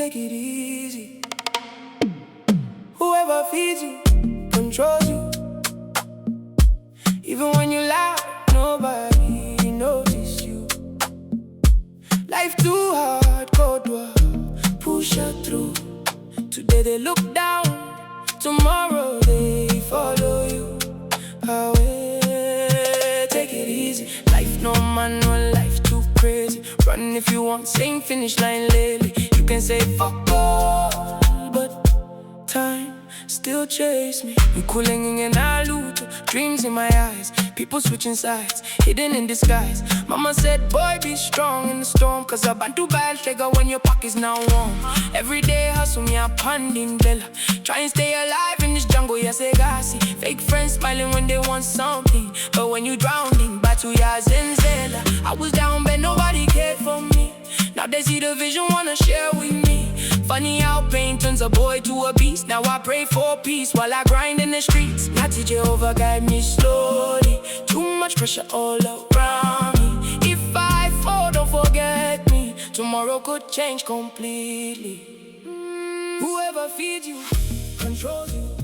Take it easy. Whoever feeds you controls you. Even when you laugh, nobody notices you. Life too hard, cold war, push her through. Today they look down, tomorrow they follow you. Away, take it easy. Life no manual, life too crazy. Run if you want, same finish line lately. You can say fuck all, but time still chase me. I'm cooling in Naluto, dreams in my eyes. People switching sides, hidden in disguise. Mama said, boy, be strong in the storm, cause I've been too bad, figure when your pocket's now warm. Every day hustle me a panding bella. Try and stay alive in this jungle, yes, I got see. Fake friends smiling when they want something, but when you drowning, batu ya zenzela. I was down but nobody cared for me. Now they see the vision, wanna share with me. Funny how pain turns a boy to a beast. Now I pray for peace while I grind in the streets. Natty Jehovah guide me slowly. Too much pressure all around me. If I fall, don't forget me. Tomorrow could change completely. Whoever feeds you controls you.